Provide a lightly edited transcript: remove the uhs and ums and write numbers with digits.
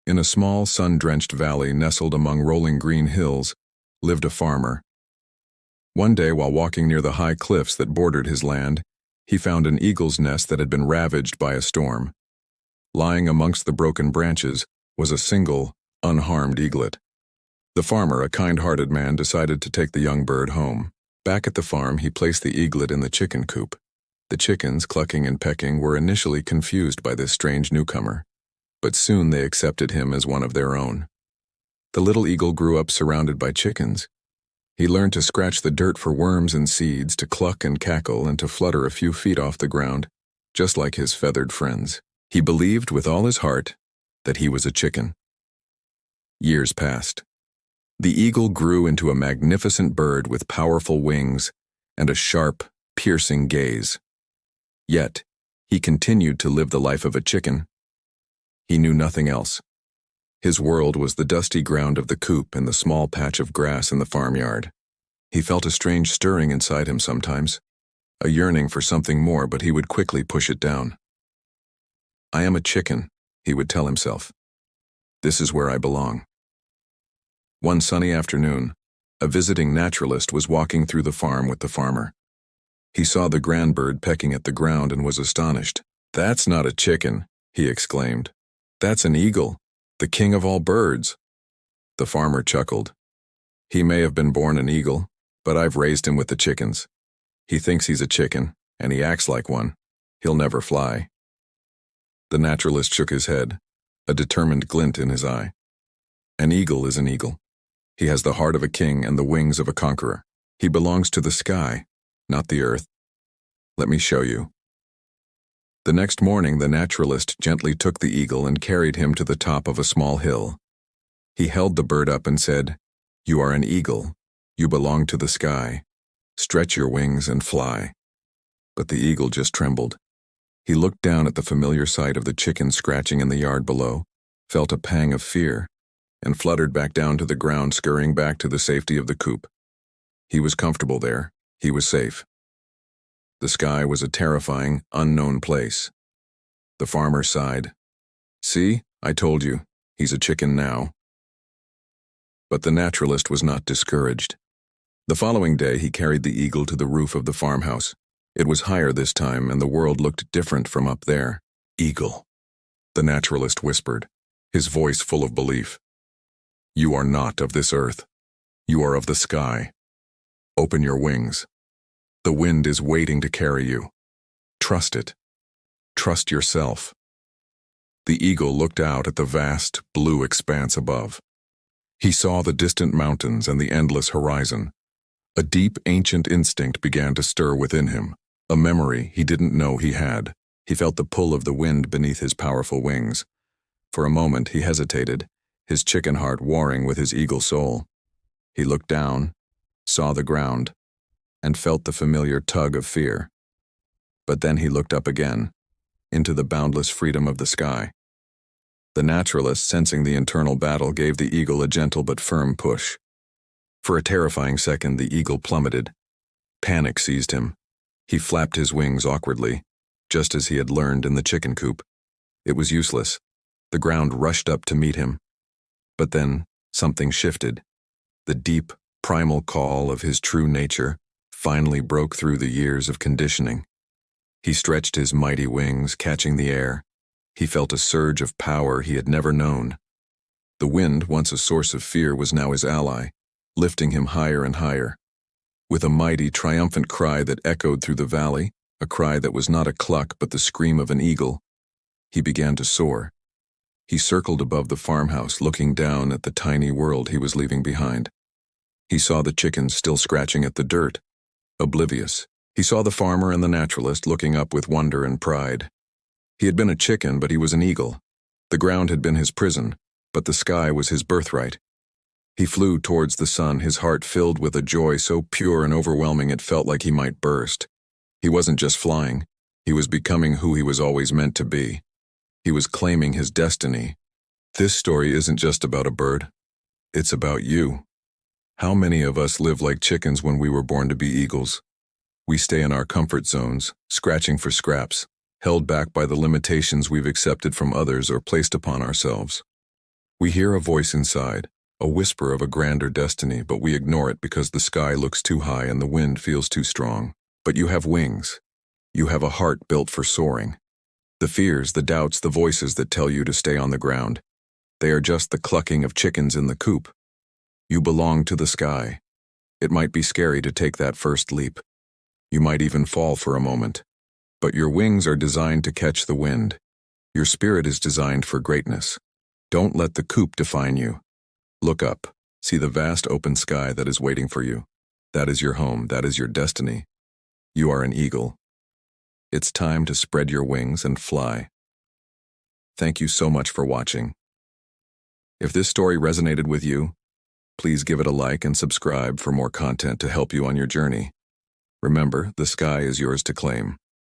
In a small, sun-drenched valley nestled among rolling green hills, lived a farmer. One day, while walking near the high cliffs that bordered his land, he found an eagle's nest that had been ravaged by a storm. Lying amongst the broken branches was a single, unharmed eaglet. The farmer, a kind-hearted man, decided to take the young bird home. Back at the farm, he placed the eaglet in the chicken coop. The chickens, clucking and pecking, were initially confused by this strange newcomer, but soon they accepted him as one of their own. The little eagle grew up surrounded by chickens. He learned to scratch the dirt for worms and seeds, to cluck and cackle, and to flutter a few feet off the ground, just like his feathered friends. He believed with all his heart that he was a chicken. Years passed. The eagle grew into a magnificent bird with powerful wings and a sharp, piercing gaze. Yet, he continued to live the life of a chicken. He knew nothing else. His world was the dusty ground of the coop and the small patch of grass in the farmyard. He felt a strange stirring inside him sometimes, a yearning for something more, but he would quickly push it down. "I am a chicken," he would tell himself. "This is where I belong." One sunny afternoon, a visiting naturalist was walking through the farm with the farmer. He saw the grand bird pecking at the ground and was astonished. "That's not a chicken," he exclaimed. "That's an eagle, the king of all birds." The farmer chuckled. "He may have been born an eagle, but I've raised him with the chickens. He thinks he's a chicken, and he acts like one. He'll never fly." The naturalist shook his head, a determined glint in his eye. "An eagle is an eagle. He has the heart of a king and the wings of a conqueror. He belongs to the sky, not the earth. Let me show you." The next morning, the naturalist gently took the eagle and carried him to the top of a small hill. He held the bird up and said, "You are an eagle. You belong to the sky. Stretch your wings and fly." But the eagle just trembled. He looked down at the familiar sight of the chicken scratching in the yard below, felt a pang of fear, and fluttered back down to the ground, scurrying back to the safety of the coop. He was comfortable there. He was safe. The sky was a terrifying, unknown place. The farmer sighed. "See, I told you, he's a chicken now." But the naturalist was not discouraged. The following day, he carried the eagle to the roof of the farmhouse. It was higher this time, and the world looked different from up there. "Eagle," the naturalist whispered, his voice full of belief. "You are not of this earth. You are of the sky. Open your wings. The wind is waiting to carry you. Trust it. Trust yourself." The eagle looked out at the vast, blue expanse above. He saw the distant mountains and the endless horizon. A deep, ancient instinct began to stir within him, a memory he didn't know he had. He felt the pull of the wind beneath his powerful wings. For a moment he hesitated, his chicken heart warring with his eagle soul. He looked down, saw the ground, and felt the familiar tug of fear. But then he looked up again, into the boundless freedom of the sky. The naturalist, sensing the internal battle, gave the eagle a gentle but firm push. For a terrifying second, the eagle plummeted. Panic seized him. He flapped his wings awkwardly, just as he had learned in the chicken coop. It was useless. The ground rushed up to meet him. But then, something shifted. The deep, primal call of his true nature finally broke through the years of conditioning. He stretched his mighty wings, catching the air. He felt a surge of power he had never known. The wind, once a source of fear, was now his ally, lifting him higher and higher. With a mighty, triumphant cry that echoed through the valley, a cry that was not a cluck but the scream of an eagle, he began to soar. He circled above the farmhouse, looking down at the tiny world he was leaving behind. He saw the chickens still scratching at the dirt, oblivious. He saw the farmer and the naturalist looking up with wonder and pride. He had been a chicken, but he was an eagle. The ground had been his prison, but the sky was his birthright. He flew towards the sun, his heart filled with a joy so pure and overwhelming it felt like he might burst. He wasn't just flying. He was becoming who he was always meant to be. He was claiming his destiny. This story isn't just about a bird. It's about you. How many of us live like chickens when we were born to be eagles? We stay in our comfort zones, scratching for scraps, held back by the limitations we've accepted from others or placed upon ourselves. We hear a voice inside, a whisper of a grander destiny, but we ignore it because the sky looks too high and the wind feels too strong. But you have wings. You have a heart built for soaring. The fears, the doubts, the voices that tell you to stay on the ground, they are just the clucking of chickens in the coop. You belong to the sky. It might be scary to take that first leap. You might even fall for a moment. But your wings are designed to catch the wind. Your spirit is designed for greatness. Don't let the coop define you. Look up. See the vast open sky that is waiting for you. That is your home. That is your destiny. You are an eagle. It's time to spread your wings and fly. Thank you so much for watching. If this story resonated with you, please give it a like and subscribe for more content to help you on your journey. Remember, the sky is yours to claim.